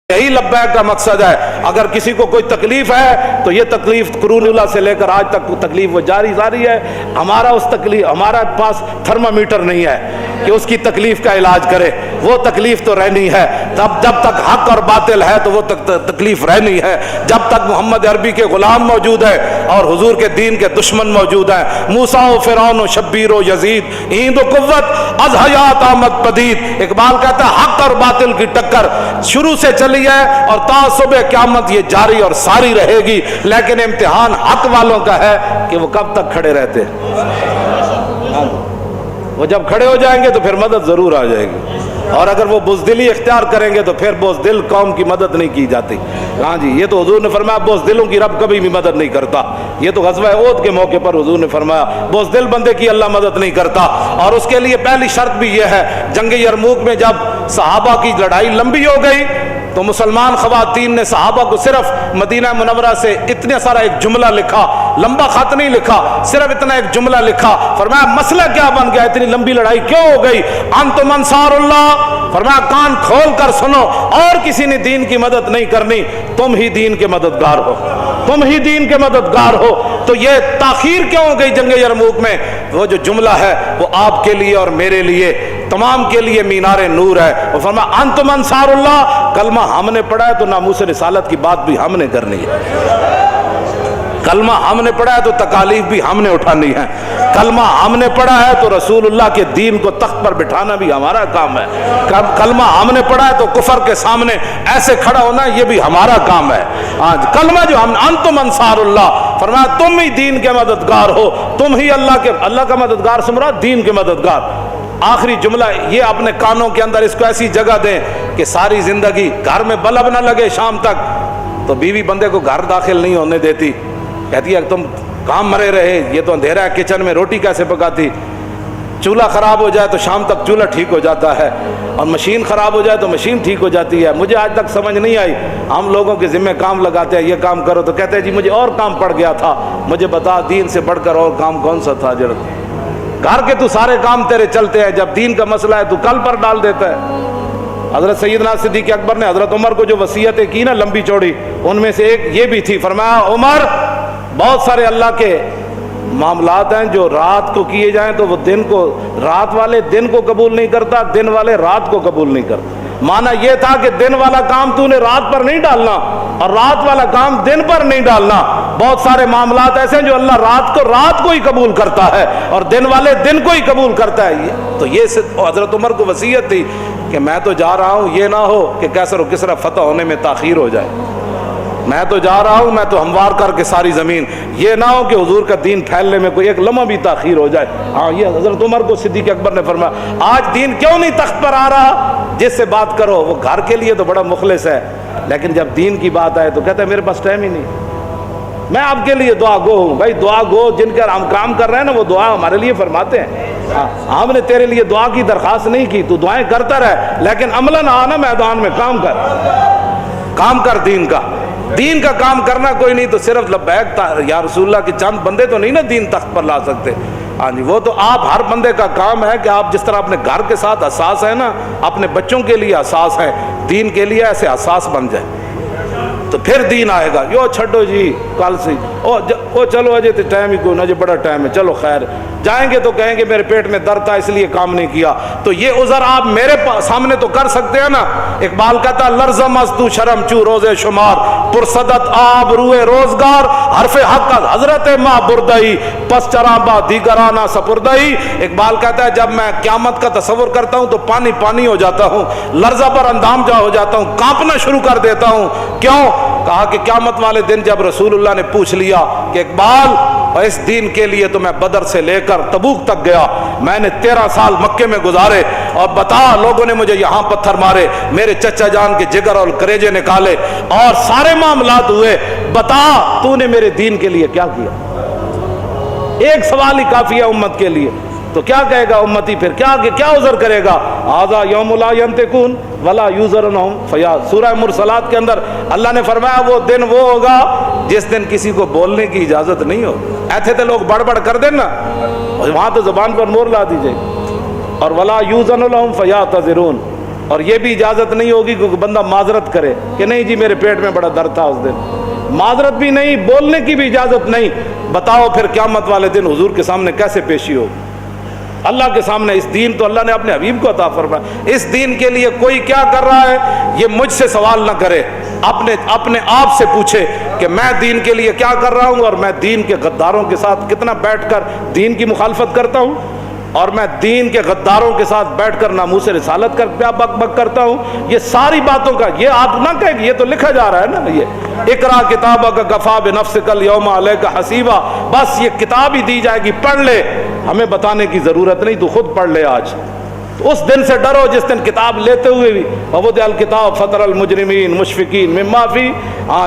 یہی لبیک کا مقصد ہے۔ اگر کسی کو کوئی تکلیف ہے تو یہ تکلیف قرون اولیٰ سے لے کر آج تک تکلیف وہ جاری ہے۔ ہمارا پاس تھرمامیٹر نہیں ہے کہ اس کی تکلیف کا علاج کرے، وہ تکلیف تو رہنی ہے۔ جب تک حق اور باطل ہے تو وہ تکلیف رہنی ہے۔ جب تک محمد عربی کے غلام موجود ہے اور حضور کے دین کے دشمن موجود ہیں، موسیٰ و فرعون و شبیر و یزید، ایند و قوت از حیات آمد پدید۔ اقبال کہتا ہے حق اور باطل کی ٹکر شروع سے چلی ہے اور تا صبح قیامت یہ جاری اور ساری رہے گی، لیکن امتحان حق والوں کا ہے کہ وہ کب تک کھڑے رہتے ہیں۔ وہ جب کھڑے ہو جائیں گے تو پھر مدد ضرور آ جائے گی، اور اگر وہ بزدلی اختیار کریں گے تو پھر بزدل قوم کی مدد نہیں کی جاتی۔ ہاں جی، یہ تو حضور نے فرمایا بزدلوں کی رب کبھی بھی مدد نہیں کرتا۔ یہ تو غزوہ احد کے موقع پر حضور نے فرمایا بزدل بندے کی اللہ مدد نہیں کرتا، اور اس کے لیے پہلی شرط بھی یہ ہے، جنگ یرموک میں جب صحابہ کی لڑائی لمبی ہو گئی تو مسلمان خواتین نے صحابہ کو صرف مدینہ منورہ سے اتنا سارا ایک جملہ لکھا، لمبا خط نہیں لکھا، صرف اتنا ایک جملہ لکھا۔ فرمایا مسئلہ کیا بن گیا، اتنی لمبی لڑائی کیوں ہو گئی؟ انتم انصار اللہ۔ فرمایا کان کھول کر سنو، اور کسی نے دین کی مدد نہیں کرنی، تم ہی دین کے مددگار ہو، تم ہی دین کے مددگار ہو۔ تو یہ تاخیر کیوں ہو گئی جنگ یرموک میں؟ وہ جو جملہ ہے وہ آپ کے لیے اور میرے لیے تمام کے لیے مینار نور ہے۔ وہ فرمایا انتم انصار اللہ، کلمہ ہم نے پڑھا ہے تو ناموس رسالت کی بات بھی ہم نے کرنی ہے، کلمہ ہم نے پڑھا ہے تو تکالیف بھی ہم نے اٹھانی ہے، کلمہ ہم نے پڑھا ہے تو رسول اللہ کے دین کو تخت پر بٹھانا بھی ہمارا کام ہے، کلمہ ہم نے پڑھا ہے تو کفر کے سامنے ایسے کھڑا ہونا یہ بھی ہمارا کام ہے۔ آج کلمہ جو ہم انتم انصار اللہ، فرمایا تم ہی دین کے مددگار ہو، تم ہی اللہ کا مددگار سے مراد دین کے مددگار۔ آخری جملہ یہ اپنے کانوں کے اندر اس کو ایسی جگہ دیں کہ ساری زندگی گھر میں بلب نہ لگے شام تک تو بیوی بندے کو گھر داخل نہیں ہونے دیتی، کہتی ہے تم کام مرے رہے، یہ تو اندھیرا ہے، کچن میں روٹی کیسے پکاتی؟ چولہا خراب ہو جائے تو شام تک چولہا ٹھیک ہو جاتا ہے، اور مشین خراب ہو جائے تو مشین ٹھیک ہو جاتی ہے۔ مجھے آج تک سمجھ نہیں آئی، ہم لوگوں کے ذمہ کام لگاتے ہیں، یہ کام کرو تو کہتے ہیں جی مجھے اور کام پڑ گیا تھا، مجھے بتا دین سے بڑھ کر اور کام کون سا تھا؟ گھر کے تو سارے کام تیرے چلتے ہیں، جب دین کا مسئلہ ہے تو کل پر ڈال دیتا ہے۔ حضرت سیدنا صدیق اکبر نے حضرت عمر کو جو وصیتیں کی نا لمبی چوڑی، ان میں سے ایک یہ بھی تھی، فرمایا عمر بہت سارے اللہ کے معاملات ہیں جو رات کو کیے جائیں تو وہ دن کو، رات والے دن کو قبول نہیں کرتا، دن والے رات کو قبول نہیں کرتا۔ معنی یہ تھا کہ دن والا کام تو نے رات پر نہیں ڈالنا اور رات والا کام دن پر نہیں ڈالنا۔ بہت سارے معاملات ایسے ہیں جو اللہ رات کو ہی قبول کرتا ہے اور دن والے دن کو ہی قبول کرتا ہے۔ تو یہ حضرت عمر کو وصیت تھی کہ میں تو جا رہا ہوں، یہ نہ ہو کہ کیسر و کسرا فتح ہونے میں تاخیر ہو جائے، میں تو جا رہا ہوں، میں تو ہموار کر کے ساری زمین، یہ نہ ہو کہ حضور کا دین پھیلنے میں کوئی ایک لمحہ بھی تاخیر ہو جائے۔ ہاں یہ حضرت عمر کو صدیق اکبر نے فرمایا آج دین کیوں نہیں تخت پر آ رہا؟ جس سے بات کرو وہ گھر کے لیے تو بڑا مخلص ہے، لیکن جب دین کی بات آئے تو کہتا ہے میرے پاس ٹائم ہی نہیں۔ میں آپ کے لیے دعا گو ہوں، بھائی دعا گو جن کا ہم کام کر رہے ہیں نا وہ دعا ہمارے لیے فرماتے ہیں۔ ہم نے تیرے لیے دعا کی درخواست نہیں کی، تو دعائیں کرتا رہے لیکن عملاً آنا میدان میں کام کر دین کا کام کرنا کوئی نہیں تو صرف لبیک یا رسول اللہ کے چند بندے تو نہیں نا دین تخت پر لا سکتے۔ ہاں جی، وہ تو آپ ہر بندے کا کام ہے کہ آپ جس طرح اپنے گھر کے ساتھ حساس ہے نا، اپنے بچوں کے لیے حساس ہے، دین کے لیے ایسے حساس بن جائے تو پھر دین آئے گا۔ یو چھڈو جی کل سے او چلو اجے تو ٹائم ہی کوئی نہ، بڑا ٹائم ہے، چلو خیر جائیں گے تو کہیں گے میرے پیٹ میں درد تھا اس لیے کام نہیں کیا۔ تو یہ عذر آپ میرے سامنے تو کر سکتے ہیں نا۔ اقبال کہتا لرزم از تو شرم چو روزے شمار، پرصدت آب روئے روزگار، حرف حق حضرت ماں بردئی پس چرابا دیگرانہ سپردئی۔ اقبال کہتا ہے جب میں قیامت کا تصور کرتا ہوں تو پانی ہو جاتا ہوں، لرزہ پر اندام جا ہو جاتا ہوں، کانپنا شروع کر دیتا ہوں۔ کیوں؟ کہا کہ قیامت والے دن جب رسول اللہ نے پوچھ لیا کہ اقبال اس دین کے لیے تو میں بدر سے لے کر تبوک تک گیا، میں نے 13 سال مکے میں گزارے، اور بتا لوگوں نے مجھے یہاں پتھر مارے، میرے چچا جان کے جگر اور کریجے نکالے اور سارے معاملات ہوئے، بتا تو نے میرے دین کے لیے کیا کیا؟ ایک سوال ہی کافی ہے امت کے لیے۔ تو کیا کہے گا امتی پھر؟ کیا عذر کرے گا؟ ھذا یوم لا ینطقون ولا یعذر عنہم فیاض۔ سورہ مرسلات کے اندر اللہ نے فرمایا وہ دن وہ ہوگا جس دن کسی کو بولنے کی اجازت نہیں ہوگی۔ ایسے تو لوگ بڑھ کر دیں نا، وہاں تو زبان پر مور لا دیجئے، اور ولا یؤذن لہم فیعتذرون، اور یہ بھی اجازت نہیں ہوگی کہ بندہ معذرت کرے کہ نہیں جی میرے پیٹ میں بڑا درد تھا اس دن، معذرت بھی نہیں، بولنے کی بھی اجازت نہیں۔ بتاؤ پھر قیامت والے دن حضور کے سامنے کیسے پیشی ہو؟ اللہ کے سامنے اس دین تو اللہ نے اپنے حبیب کو عطا فرمایا، اس دین کے لیے کوئی کیا کر رہا ہے یہ مجھ سے سوال نہ کرے، اپنے آپ سے پوچھے کہ میں دین کے لیے کیا کر رہا ہوں، اور میں دین کے غداروں کے ساتھ کتنا بیٹھ کر دین کی مخالفت کرتا ہوں، اور میں دین کے غداروں کے ساتھ بیٹھ کر ناموس رسالت کر بک بک کرتا ہوں۔ یہ ساری باتوں کا یہ آپ نہ کہیں کہ یہ تو لکھا جا رہا ہے نا، یہ اقرا کتابک کفی بنفسک الیوم علیک حسیبا، بس یہ کتاب ہی دی جائے گی، پڑھ لے، ہمیں بتانے کی ضرورت نہیں، تو خود پڑھ لے آج۔ تو اس دن سے ڈرو جس دن کتاب لیتے ہوئے بھی ووضع الکتاب فتر المجرمین مشفقین مما فی،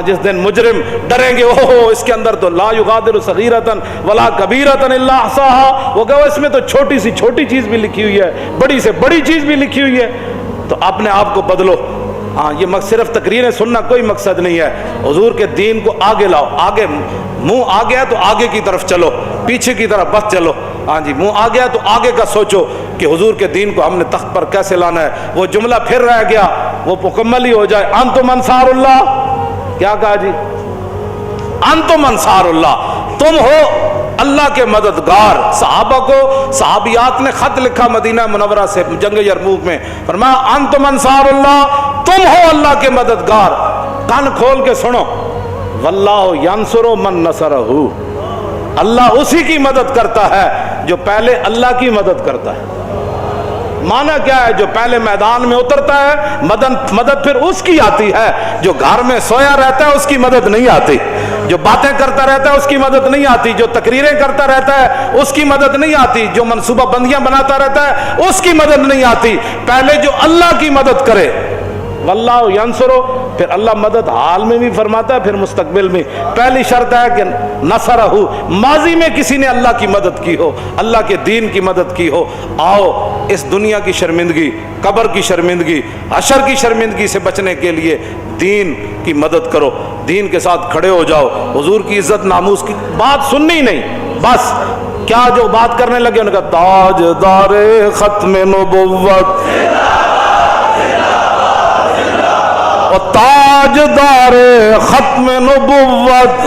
جس دن مجرم ڈریں گے اوہ اس کے اندر تو لا یغادر صغیرۃ ولا کبیرۃ الا احصاها، وہ کہو اس میں تو چھوٹی سی چھوٹی چیز بھی لکھی ہوئی ہے، بڑی سے بڑی چیز بھی لکھی ہوئی ہے۔ تو اپنے آپ کو بدلو۔ یہ صرف تقریریں سننا کوئی مقصد نہیں ہے، حضور کے دین کو آگے لاؤ، آگے منہ آ گیا تو آگے کی طرف چلو، پیچھے کی طرف بس چلو۔ جی منہ آ گیا تو آگے کا سوچو کہ حضور کے دین کو ہم نے تخت پر کیسے لانا ہے۔ وہ جملہ پھر رہ گیا، وہ مکمل ہی ہو جائے، انتم انصار اللہ، کیا کہا جی؟ انتم انصار اللہ، تم ہو اللہ کے مددگار۔ صحابہ کو صحابیات نے خط لکھا مدینہ منورہ سے جنگ یرموک میں، فرمایا انتم انصار اللہ، تم ہو اللہ کے مددگار۔ کان کھول کے سنو، واللہ ینصر من نصرہ، اللہ اسی کی مدد کرتا ہے جو پہلے اللہ کی مدد کرتا ہے۔ معنی کیا ہے؟ جو پہلے میدان میں اترتا ہے مدد پھر اس کی آتی ہے، جو گھر میں سویا رہتا ہے اس کی مدد نہیں آتی، جو باتیں کرتا رہتا ہے اس کی مدد نہیں آتی، جو تقریریں کرتا رہتا ہے اس کی مدد نہیں آتی، جو منصوبہ بندیاں بناتا رہتا ہے اس کی مدد نہیں آتی۔ پہلے جو اللہ کی مدد کرے، واللہ ینصرو، پھر اللہ مدد حال میں بھی فرماتا ہے پھر مستقبل میں۔ پہلی شرط ہے کہ نصرہ، ماضی میں کسی نے اللہ کی مدد کی ہو، اللہ کے دین کی مدد کی ہو۔ آؤ اس دنیا کی شرمندگی، قبر کی شرمندگی، حشر کی شرمندگی سے بچنے کے لیے دین کی مدد کرو، دین کے ساتھ کھڑے ہو جاؤ۔ حضور کی عزت ناموس کی بات سننی نہیں، بس کیا جو بات کرنے لگے ان کا تاجدار ختم نبوت تاجدار ختم نبوت